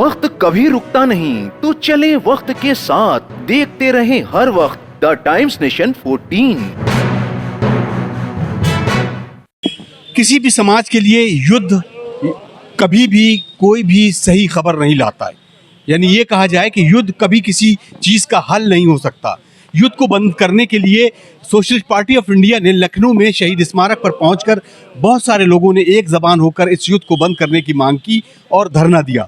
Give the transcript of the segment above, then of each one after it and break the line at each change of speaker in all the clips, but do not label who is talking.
वक्त कभी रुकता नहीं, तो चले वक्त के साथ, देखते रहे हर वक्त द टाइम्स नेशन 14।
किसी भी समाज के लिए युद्ध कभी भी कोई भी सही खबर नहीं लाता है। यानी ये कहा जाए कि युद्ध कभी किसी चीज़ का हल नहीं हो सकता। युद्ध को बंद करने के लिए सोशलिस्ट पार्टी ऑफ इंडिया ने लखनऊ में शहीद स्मारक पर पहुंचकर बहुत सारे लोगों ने एक ज़बान होकर इस युद्ध को बंद करने की मांग की और धरना दिया।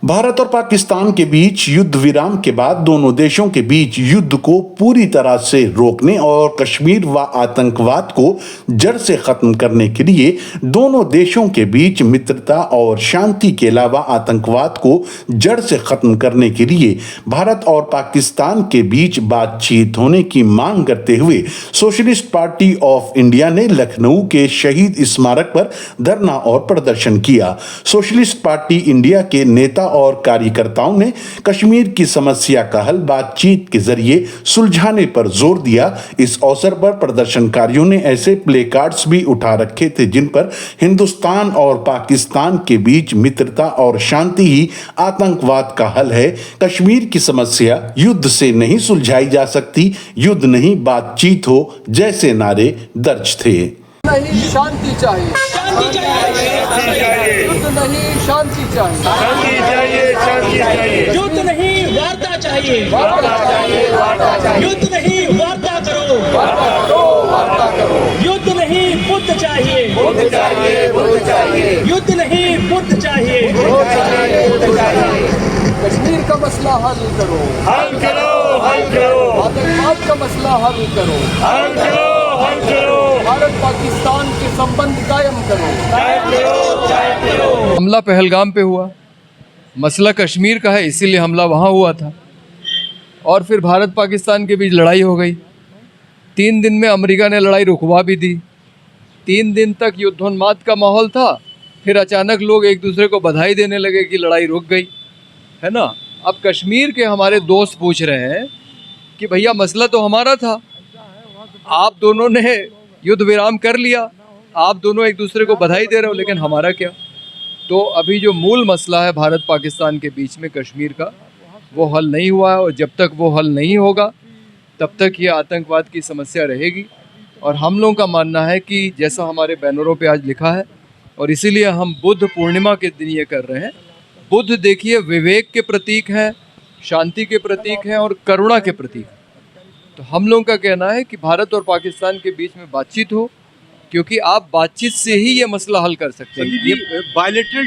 भारत और पाकिस्तान के बीच युद्ध विराम के बाद दोनों देशों के बीच युद्ध को पूरी तरह से रोकने और कश्मीर व आतंकवाद को जड़ से खत्म करने के लिए दोनों देशों के बीच मित्रता और शांति के अलावा आतंकवाद को जड़ से खत्म करने के लिए भारत और पाकिस्तान के बीच बातचीत होने की मांग करते हुए सोशलिस्ट पार्टी ऑफ इंडिया ने लखनऊ के शहीद स्मारक पर धरना और प्रदर्शन किया। सोशलिस्ट पार्टी इंडिया के नेता और कार्यकर्ताओं ने कश्मीर की समस्या का हल बातचीत के जरिए सुलझाने पर जोर दिया। इस अवसर पर प्रदर्शनकारियों ने ऐसे प्ले कार्ड्स भी उठा रखे थे जिन पर हिंदुस्तान और पाकिस्तान के बीच मित्रता और शांति ही आतंकवाद का हल है, कश्मीर की समस्या युद्ध से नहीं सुलझाई जा सकती, युद्ध नहीं बातचीत हो जैसे नारे दर्ज थे।
नहीं शांति चाहिए, शांति चाहिए, युद्ध नहीं शांति चाहिए, शांति चाहिए, शांति चाहिए,
युद्ध नहीं वार्ता चाहिए,
वार्ता चाहिए, वार्ता चाहिए,
युद्ध नहीं वार्ता करो,
वार्ता करो, वार्ता करो,
युद्ध नहीं बुद्ध चाहिए,
बुद्ध चाहिए, बुद्ध चाहिए,
युद्ध नहीं बुद्ध चाहिए,
बुद्ध चाहिए, बुद्ध चाहिए। कश्मीर का मसला हल करो,
हल करो, हल करो,
आतंकवाद का मसला हल करो,
हल करो, हल करो,
भारत पाकिस्तान के संबंध कायम करो,
कायम करो, कायम करो।
हमला पहलगाम पे हुआ, मसला कश्मीर का है इसीलिए हमला वहाँ हुआ था, और फिर भारत पाकिस्तान के बीच लड़ाई हो गई। 3 दिन में अमेरिका ने लड़ाई रुकवा भी दी। 3 दिन तक युद्धोन्माद का माहौल था, फिर अचानक लोग एक दूसरे को बधाई देने लगे कि लड़ाई रुक गई, है ना। अब कश्मीर के हमारे दोस्त पूछ रहे हैं कि भैया मसला तो हमारा था, आप दोनों ने युद्ध विराम कर लिया, आप दोनों एक दूसरे को बधाई दे रहे हो, लेकिन हमारा क्या। तो अभी जो मूल मसला है भारत पाकिस्तान के बीच में कश्मीर का, वो हल नहीं हुआ है, और जब तक वो हल नहीं होगा तब तक ये आतंकवाद की समस्या रहेगी। और हम लोगों का मानना है कि जैसा हमारे बैनरों पे आज लिखा है, और इसीलिए हम बुद्ध पूर्णिमा के दिन ये कर रहे हैं। बुद्ध देखिए विवेक के प्रतीक हैं, शांति के प्रतीक हैं और करुणा के प्रतीक हैं। तो हम लोगों का कहना है कि भारत और पाकिस्तान के बीच में बातचीत हो, क्योंकि आप बातचीत से ही ये मसला हल कर सकते हैं।
ये बायलैटरल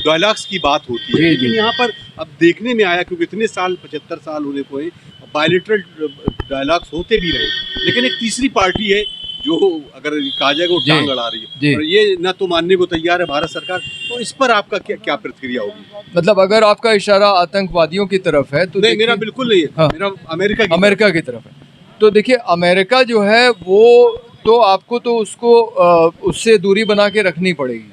डायलॉग्स की बात होती है, लेकिन यहाँ पर अब देखने में आया, क्योंकि इतने साल 75 साल होने को बायलैटरल डायलॉग्स होते भी रहे, लेकिन एक तीसरी पार्टी है जो अगर कहा जाएगा वो टांग अड़ा रही है, और ये ना तो मानने को तैयार है भारत सरकार। तो इस पर आपका क्या प्रतिक्रिया होगी?
मतलब अगर आपका इशारा आतंकवादियों की तरफ है तो
नहीं, मेरा बिल्कुल नहीं है। हाँ, मेरा अमेरिका
की तरफ है। तो देखिए अमेरिका जो है वो तो आपको तो उससे दूरी बना के रखनी पड़ेगी,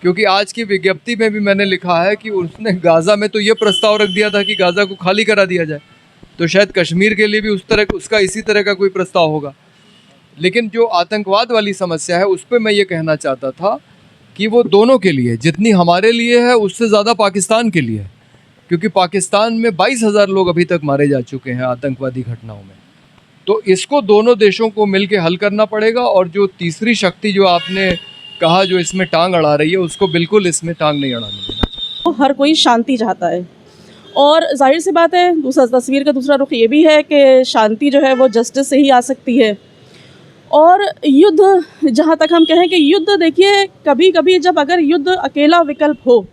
क्योंकि आज की विज्ञप्ति में भी मैंने लिखा है कि उसने गाज़ा में तो ये प्रस्ताव रख दिया था कि गाज़ा को खाली करा दिया जाए, तो शायद कश्मीर के लिए भी उसका इसी तरह का कोई प्रस्ताव होगा। लेकिन जो आतंकवाद वाली समस्या है उस पर मैं ये कहना चाहता था कि वो दोनों के लिए, जितनी हमारे लिए है उससे ज़्यादा पाकिस्तान के लिए है, क्योंकि पाकिस्तान में 22,000 लोग अभी तक मारे जा चुके हैं आतंकवादी घटनाओं में। तो इसको दोनों देशों को मिलकर हल करना पड़ेगा। और जो तीसरी शक्ति जो आपने कहा जो इसमें टांग अड़ा रही है, उसको बिल्कुल इसमें टांग नहीं अड़ाने देना।
तो हर कोई शांति चाहता है, और जाहिर सी बात है दूसरा तस्वीर का दूसरा रुख ये भी है कि शांति जो है वो जस्टिस से ही आ सकती है। और युद्ध, जहाँ तक हम कहें कि युद्ध, देखिए कभी कभी जब अगर युद्ध अकेला विकल्प हो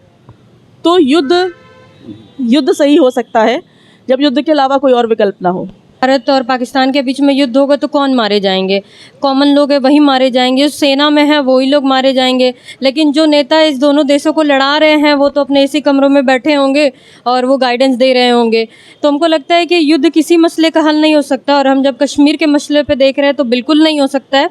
तो युद्ध सही हो सकता है, जब युद्ध के अलावा कोई और विकल्प ना हो।
भारत और पाकिस्तान के बीच में युद्ध होगा तो कौन मारे जाएंगे? कॉमन लोग है वही मारे जाएंगे, जो सेना में है वही लोग मारे जाएंगे। लेकिन जो नेता इस दोनों देशों को लड़ा रहे हैं वो तो अपने इसी कमरों में बैठे होंगे और वो गाइडेंस दे रहे होंगे। तो हमको लगता है कि युद्ध किसी मसले का हल नहीं हो सकता, और हम जब कश्मीर के मसले पे देख रहे हैं तो बिल्कुल नहीं हो सकता है।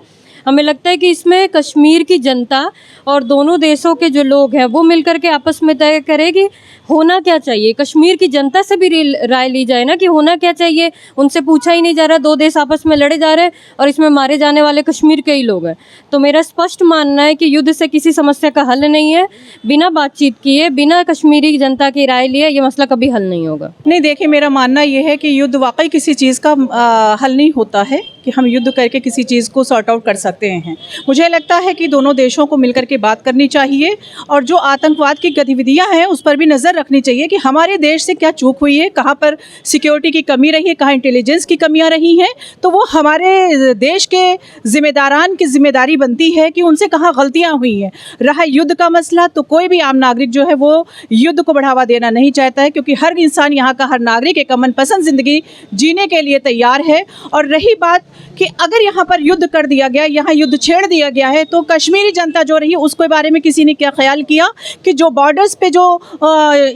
हमें लगता है कि इसमें कश्मीर की जनता और दोनों देशों के जो लोग हैं वो मिलकर के आपस में तय करेगी होना क्या चाहिए। कश्मीर की जनता से भी राय ली जाए ना कि होना क्या चाहिए। उनसे पूछा ही नहीं जा रहा, दो देश आपस में लड़े जा रहे हैं और इसमें मारे जाने वाले कश्मीर के ही लोग हैं। तो मेरा स्पष्ट मानना है कि युद्ध से किसी समस्या का हल नहीं है। बिना बातचीत किए, बिना कश्मीरी जनता की राय लिए ये मसला कभी हल नहीं होगा।
नहीं, देखिए, मेरा मानना ये है कि युद्ध वाकई किसी चीज़ का हल नहीं होता है कि हम युद्ध करके किसी चीज़ को सॉर्ट आउट कर सकते हैं। मुझे लगता है कि दोनों देशों को मिलकर के बात करनी चाहिए और जो आतंकवाद की गतिविधियां हैं उस पर भी नज़र रखनी चाहिए कि हमारे देश से क्या चूक हुई है, कहाँ पर सिक्योरिटी की कमी रही है, कहाँ इंटेलिजेंस की कमियां रही हैं। तो वो हमारे देश के जिम्मेदारान की जिम्मेदारी बनती है कि उनसे कहाँ गलतियाँ हुई हैं। रहा युद्ध का मसला, तो कोई भी आम नागरिक जो है वो युद्ध को बढ़ावा देना नहीं चाहता है, क्योंकि हर इंसान, यहाँ का हर नागरिक एक अमन पसंद ज़िंदगी जीने के लिए तैयार है। और रही बात कि अगर यहाँ पर युद्ध कर दिया गया, यहाँ युद्ध छेड़ दिया गया है, तो कश्मीरी जनता जो रही उसके बारे में किसी ने क्या ख्याल किया कि जो बॉर्डर्स पे जो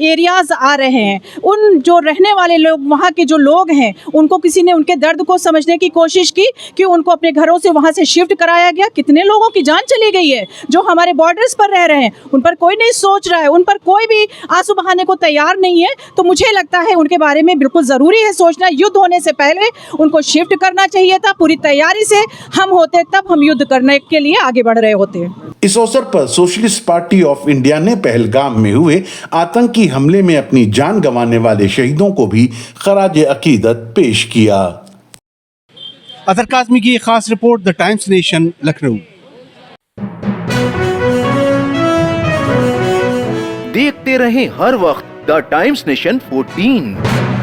एरियाज़ आ रहे हैं, उन जो रहने वाले लोग, वहाँ के जो लोग हैं, उनको किसी ने उनके दर्द को समझने की कोशिश की कि उनको अपने घरों से वहाँ से शिफ्ट कराया गया। कितने लोगों की जान चली गई है जो हमारे बॉर्डर्स पर रह रहे हैं, उन पर कोई नहीं सोच रहा है, उन पर कोई भी आंसू बहाने को तैयार नहीं है। तो मुझे लगता है उनके बारे में बिल्कुल ज़रूरी है सोचना। युद्ध होने से पहले उनको शिफ्ट करना चाहिए था। पूरी तैयारी से हम होते तब हम युद्ध करने के लिए आगे बढ़ रहे होते हैं।
इस अवसर पर सोशलिस्ट पार्टी ऑफ इंडिया ने पहलगाम में हुए आतंकी हमले में अपनी जान गंवाने वाले शहीदों को भी खराज अकीदत पेश किया।
अजहर काज़मी की एक खास report, the times nation, Lucknow.
देखते रहें हर वक्त द टाइम्स नेशन 14।